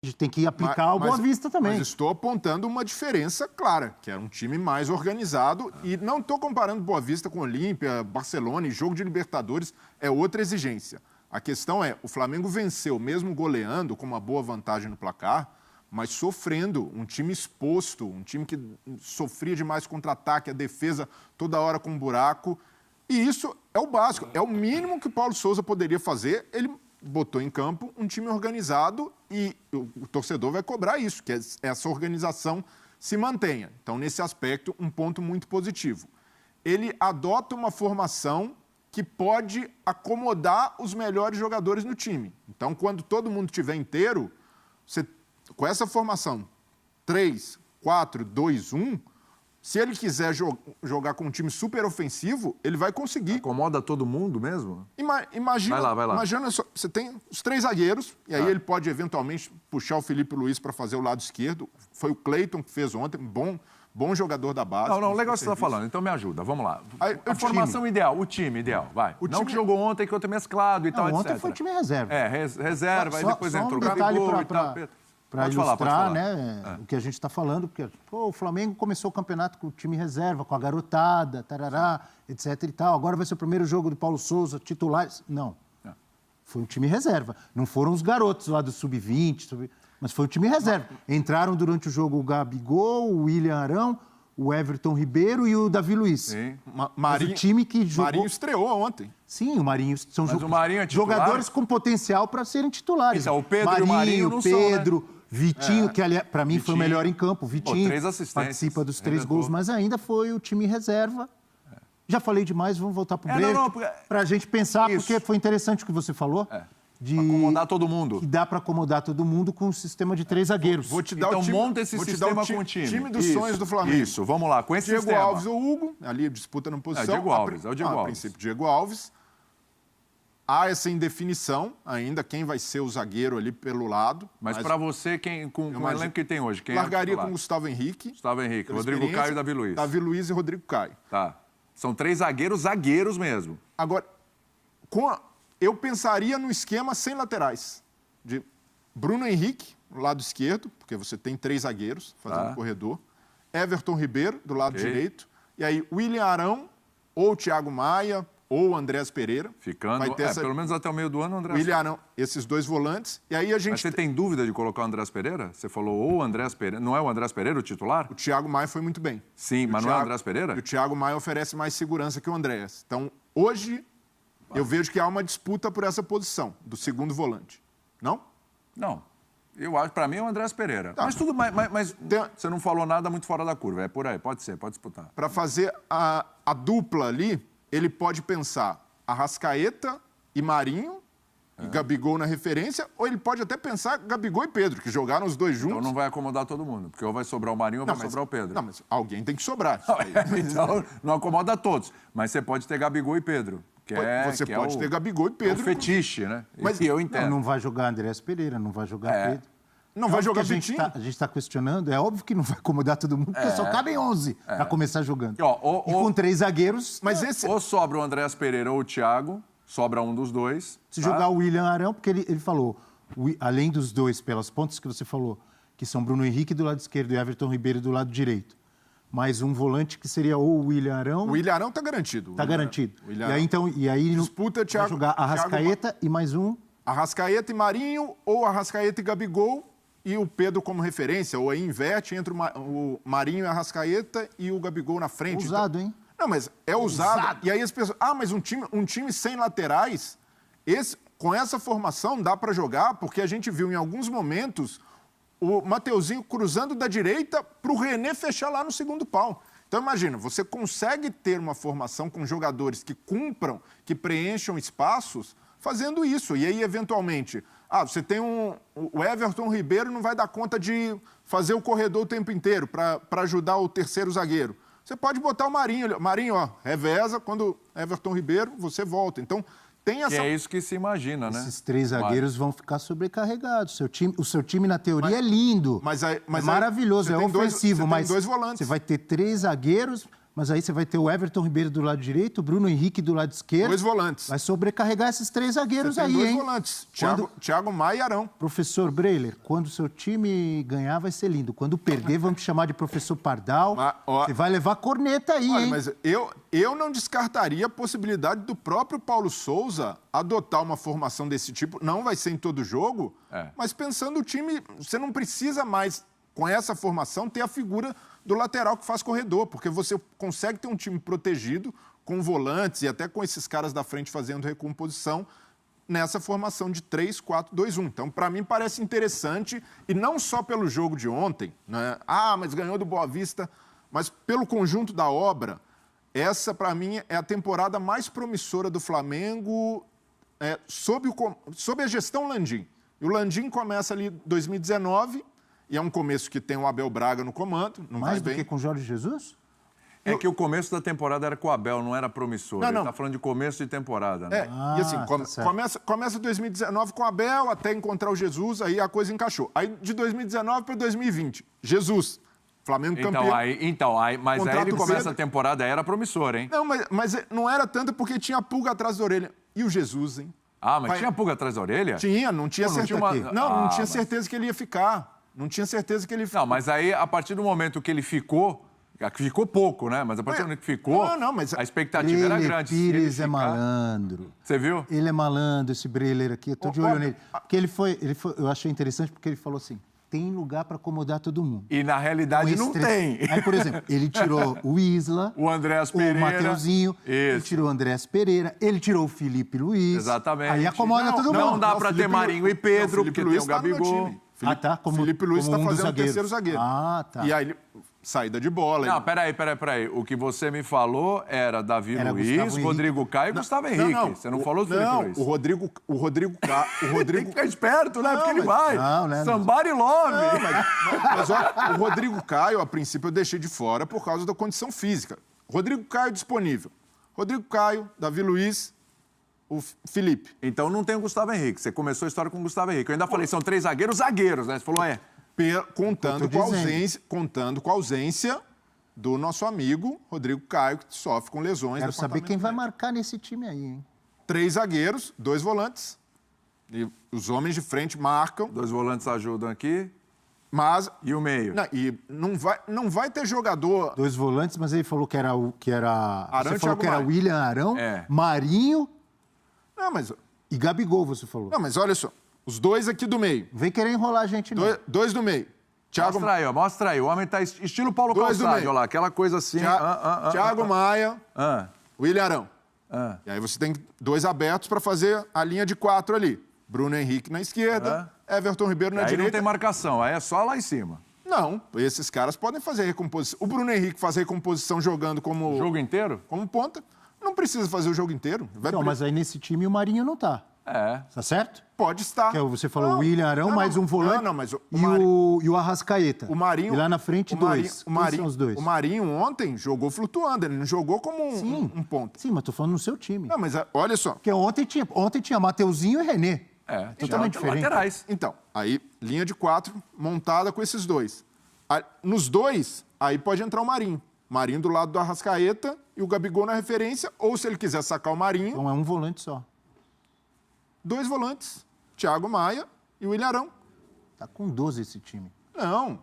A gente tem que aplicar ao Boa Vista também. Mas estou apontando uma diferença clara, que era um time mais organizado. E não estou comparando Boa Vista com Olímpia, Barcelona e jogo de Libertadores, é outra exigência. A questão é, o Flamengo venceu, mesmo goleando, com uma boa vantagem no placar, mas sofrendo, um time exposto, um time que sofria demais contra-ataque, a defesa toda hora com um buraco. E isso é o básico, é o mínimo que o Paulo Souza poderia fazer. Ele botou em campo um time organizado e o torcedor vai cobrar isso, que essa organização se mantenha. Então, nesse aspecto, um ponto muito positivo. Ele adota uma formação que pode acomodar os melhores jogadores no time. Então, quando todo mundo estiver inteiro, você, com essa formação 3, 4, 2, 1, se ele quiser jogar com um time super ofensivo, ele vai conseguir. Acomoda todo mundo mesmo? Imagina, vai lá. Imagina só, você tem os 3 zagueiros, e aí ele pode eventualmente puxar o Felipe Luiz para fazer o lado esquerdo. Foi o Cleiton que fez ontem, bom jogador da base. Não, legal o que você está falando, então me ajuda, vamos lá. A formação ideal, o time ideal, vai. Não time... que jogou ontem, que ontem mesclado e tal, etc. Ontem foi o time reserva. Reserva, aí depois entrou o Gabigol e tal. Para ilustrar, né, o que a gente está falando, porque o Flamengo começou o campeonato com o time reserva, com a garotada, tarará, etc e tal. Agora vai ser o primeiro jogo do Paulo Souza, titulares. Não. Foi um time reserva. Não foram os garotos lá do Sub-20, mas foi o time reserva. Entraram durante o jogo o Gabigol, o William Arão, o Everton Ribeiro e o Davi Luiz. Sim. O time que jogou... Marinho estreou ontem. Sim, o Marinho são o Marinho é jogadores com potencial para serem titulares. Então, o Pedro e o Marinho não Pedro, são, né? Vitinho, que para mim foi o melhor em campo. Vitinho 3 assistências, participa dos 3 gols, mas ainda foi o time reserva. Já falei demais, vamos voltar para o break. Para a gente pensar, porque foi interessante o que você falou. De acomodar todo mundo. Que dá para acomodar todo mundo com um sistema de 3 zagueiros. Vou te dar então o time, monta esse sistema com o time. Time dos sonhos do Flamengo. Isso, vamos lá, com esse Diego sistema. Alves ou Hugo, ali disputa na posição. Diego Alves, é o Diego Alves. A princípio, Diego Alves. Há essa indefinição ainda, quem vai ser o zagueiro ali pelo lado. Mas para você, com o elenco que tem hoje, quem largaria com Gustavo Henrique. Rodrigo Caio e Davi Luiz. Davi Luiz e Rodrigo Caio. Tá. São 3 zagueiros mesmo. Agora, eu pensaria no esquema sem laterais. De Bruno Henrique, no lado esquerdo, porque você tem 3 zagueiros fazendo corredor. Everton Ribeiro, do lado direito. E aí, William Arão, ou Thiago Maia, ou Andrés Pereira. Ficando, vai ter pelo menos até o meio do ano, Andrés. William Arão, esses 2 volantes. E aí a gente... Mas você tem dúvida de colocar o Andrés Pereira? Você falou ou o Andrés Pereira. Não é o Andrés Pereira o titular? O Thiago Maia foi muito bem. Sim, mas não é o Andrés Pereira? O Thiago Maia oferece mais segurança que o Andrés. Então, hoje, eu vejo que há uma disputa por essa posição, do segundo volante. Não? Não. Eu acho, para mim, é o Andrés Pereira. Tá. Mas você não falou nada muito fora da curva. É por aí, pode ser, pode disputar. Para fazer a dupla ali, ele pode pensar Arrascaeta e Marinho, e Gabigol na referência, ou ele pode até pensar Gabigol e Pedro, que jogaram os 2 juntos. Então não vai acomodar todo mundo, porque ou vai sobrar o Marinho ou vai sobrar o Pedro. Não, mas alguém tem que sobrar. Então não acomoda todos. Mas você pode ter Gabigol e Pedro. Você pode ter Gabigol e Pedro. É o fetiche, né? Mas eu entendo. Não vai jogar Andrés Pereira, não vai jogar Pedro. Não vai jogar Vitinho. A gente está questionando, é óbvio que não vai acomodar todo mundo, porque só cabem 11 para começar jogando. E com 3 zagueiros... Ou sobra o Andrés Pereira ou o Thiago, sobra um dos 2. Se jogar o William Arão, porque ele falou, além dos 2 pelas pontas que você falou, que são Bruno Henrique do lado esquerdo e Everton Ribeiro do lado direito, mais um volante que seria ou o William Arão... O William Arão está garantido. Está garantido. E aí disputa vai jogar Arrascaeta e mais um... Arrascaeta e Marinho, ou Arrascaeta e Gabigol, e o Pedro como referência, ou aí inverte entre o Marinho e a Arrascaeta e o Gabigol na frente. Ousado, hein? Não, mas é ousado. E aí as pessoas... mas um time sem laterais, com essa formação dá para jogar, porque a gente viu em alguns momentos o Mateuzinho cruzando da direita para o René fechar lá no segundo pau. Então, imagina, você consegue ter uma formação com jogadores que cumpram, que preencham espaços, fazendo isso. E aí, eventualmente, você tem o Everton Ribeiro não vai dar conta de fazer o corredor o tempo inteiro para ajudar o terceiro zagueiro. Você pode botar o Marinho. Marinho, reveza, quando Everton Ribeiro, você volta. Então, tem essa... Que é isso que se imagina, né? Esses 3 zagueiros vão ficar sobrecarregados. O seu time, na teoria, é lindo. É maravilhoso, é ofensivo, mas 2 volantes. Você vai ter 3 zagueiros, Mas aí você vai ter o Everton Ribeiro do lado direito, o Bruno Henrique do lado esquerdo. 2 volantes. Vai sobrecarregar esses 3 zagueiros aí, dois hein? volantes. Thiago Maia e Arão. Professor Breiler, quando o seu time ganhar vai ser lindo. Quando perder, vamos te chamar de professor Pardal. Você vai levar corneta aí, olha, hein? Mas eu não descartaria a possibilidade do próprio Paulo Souza adotar uma formação desse tipo. Não vai ser em todo jogo, mas pensando o time, você não precisa mais, com essa formação, ter a figura do lateral que faz corredor, porque você consegue ter um time protegido com volantes e até com esses caras da frente fazendo recomposição nessa formação de 3-4-2-1. Então, para mim, parece interessante, e não só pelo jogo de ontem, né? Mas ganhou do Boa Vista, mas pelo conjunto da obra, essa, para mim, é a temporada mais promissora do Flamengo sob a gestão Landim. E o Landim começa ali em 2019, e é um começo que tem o Abel Braga no comando. Não Mais vai do bem. que com o Jorge Jesus? É que o começo da temporada era com o Abel, não era promissor. Não. Ele está falando de começo de temporada, né? E assim, tá começa 2019 com o Abel, até encontrar o Jesus, aí a coisa encaixou. Aí de 2019 para 2020, Jesus, Flamengo campeão. Mas aí ele Contrato começa cedo. a temporada, era promissor, hein? Não, mas não era tanto porque tinha pulga atrás da orelha. E o Jesus, hein? Mas tinha pulga atrás da orelha? Não tinha certeza. Não tinha certeza que ele ia ficar. Não tinha certeza que ele... Não, mas aí, a partir do momento que ele ficou pouco, né? Mas a partir do momento que ficou, mas a expectativa era grande. Pires é malandro. Você viu? Ele é malandro, esse Breiler aqui, eu tô de olho nele. Porque ele foi, eu achei interessante porque ele falou assim, tem lugar para acomodar todo mundo. E na realidade não tem. Aí, por exemplo, ele tirou o Isla, o Andréas Pereira, o Mateuzinho, ele tirou o Andréas Pereira, ele tirou o Felipe Luiz. Exatamente. Aí acomoda todo mundo. Não dá para ter Marinho e Pedro, porque tem o Gabigol. Felipe Luiz está fazendo o terceiro zagueiro. Tá. E aí, saída de bola. Não, peraí. O que você me falou era Davi Luiz, Rodrigo Caio e Gustavo Henrique. Você não falou do Felipe Luiz. O Rodrigo Caio... Tem que ficar esperto, né? Porque ele vai. Né? Somebody love. Mas olha, o Rodrigo Caio, a princípio, eu deixei de fora por causa da condição física. Rodrigo Caio disponível. Rodrigo Caio, Davi Luiz, o Felipe. Então não tem o Gustavo Henrique. Você começou a história com o Gustavo Henrique. Eu ainda falei, são 3 zagueiros, né? Você falou, contando com a ausência do nosso amigo Rodrigo Caio, que sofre com lesões. Quero saber quem vai marcar nesse time aí, hein? 3 zagueiros, 2 volantes. E os homens de frente marcam. 2 volantes ajudam aqui. E o meio? Não vai ter jogador... 2 volantes, mas ele falou que era... Arão, você falou que era William Arão, Marinho... E Gabigol, você falou. Não, mas olha só. Os 2 aqui do meio. Vem querer enrolar a gente, não. 2 do meio. Mostra aí. O homem tá estilo Paulo Calçado, olha lá. Aquela coisa assim. Thiago Maia, William Arão. E aí você tem 2 abertos para fazer a linha de 4 ali. Bruno Henrique na esquerda, Everton Ribeiro na direita. Aí não tem marcação, aí é só lá em cima. Não, esses caras podem fazer recomposição. O Bruno Henrique faz recomposição jogando como... O jogo inteiro? Como ponta. Não precisa fazer o jogo inteiro. Mas aí nesse time o Marinho não tá. Tá certo? Pode estar. Você falou o William Arão, mais um volante. Mas e o Arrascaeta. O Marinho... E lá na frente, 2. Quem são os 2? O Marinho ontem jogou flutuando, ele não jogou como um ponta. Sim, mas tô falando no seu time. Não, mas olha só. Porque ontem tinha Mateuzinho e René. Totalmente diferente. Laterais. Então, aí linha de 4 montada com esses 2. Nos 2, aí pode entrar o Marinho. Marinho do lado do Arrascaeta e o Gabigol na referência, ou se ele quiser sacar o Marinho... Então é um volante só. 2 volantes, Thiago Maia e o William Arão. Tá com 12 esse time. Não.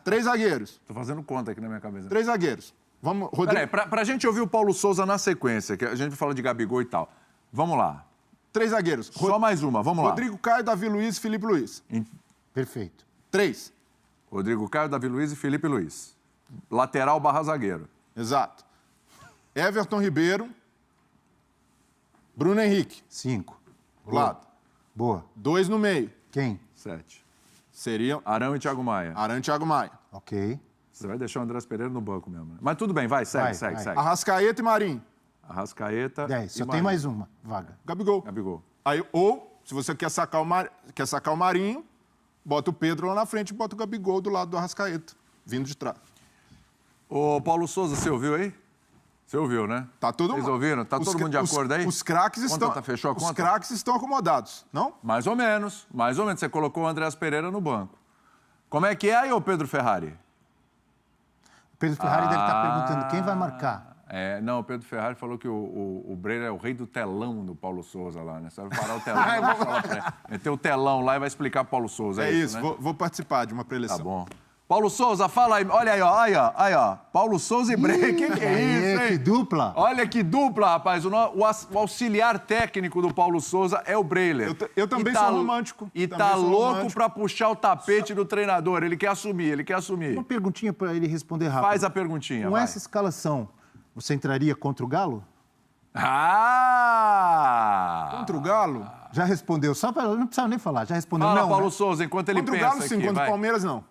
3 zagueiros. Tô fazendo conta aqui na minha cabeça. 3 zagueiros. Vamos, Rodrigo. Peraí, pra gente ouvir o Paulo Souza na sequência, que a gente fala de Gabigol e tal. Vamos lá. 3 zagueiros. Só mais uma, vamos lá. Rodrigo Caio, Davi Luiz, Felipe Luiz. Perfeito. 3. Rodrigo Caio, Davi Luiz e Felipe Luiz. Lateral / zagueiro. Exato. Everton Ribeiro, Bruno Henrique. 5. Do lado. Boa. 2 no meio. Quem? 7. Seriam Arão e Thiago Maia. Arão e Thiago Maia. Ok. Você vai deixar o Andrés Pereira no banco mesmo. Né? Mas tudo bem, segue. Arrascaeta e Marinho. Arrascaeta 10. Só e tem mais uma vaga. Gabigol. Aí, ou, se você quer sacar o Marinho, bota o Pedro lá na frente e bota o Gabigol do lado do Arrascaeta, vindo de trás. Ô, Paulo Souza, você ouviu aí? Você ouviu, né? Tá todo mundo. Vocês ouviram? Tá todo mundo de acordo aí? Os craques estão... Fechou a conta? Os craques estão acomodados, não? Mais ou menos. Você colocou o Andrés Pereira no banco. Como é que é aí, ô Pedro Ferrari? Pedro Ferrari deve estar perguntando quem vai marcar. Não, o Pedro Ferrari falou que o Breyer é o rei do telão do Paulo Souza lá, né? Você vai parar o telão, meter o telão lá e vai explicar pro Paulo Souza. É isso, né? vou participar de uma preleção. Tá bom. Paulo Souza, fala aí. Olha aí, ó. Paulo Souza e Breyer. Que é isso, hein? Que dupla. Olha que dupla, rapaz. O auxiliar técnico do Paulo Souza é o Breyer. Eu também sou romântico. E tá louco pra puxar o tapete do treinador. Ele quer assumir. Uma perguntinha para ele responder rápido. Faz a perguntinha, Com vai. essa escalação, você entraria contra o Galo? Contra o Galo? Já respondeu. Só para não precisava nem falar. Já respondeu. Fala, não, Paulo né? Souza, enquanto ele Contra o pensa Galo, sim. aqui, Contra o vai. Palmeiras, não.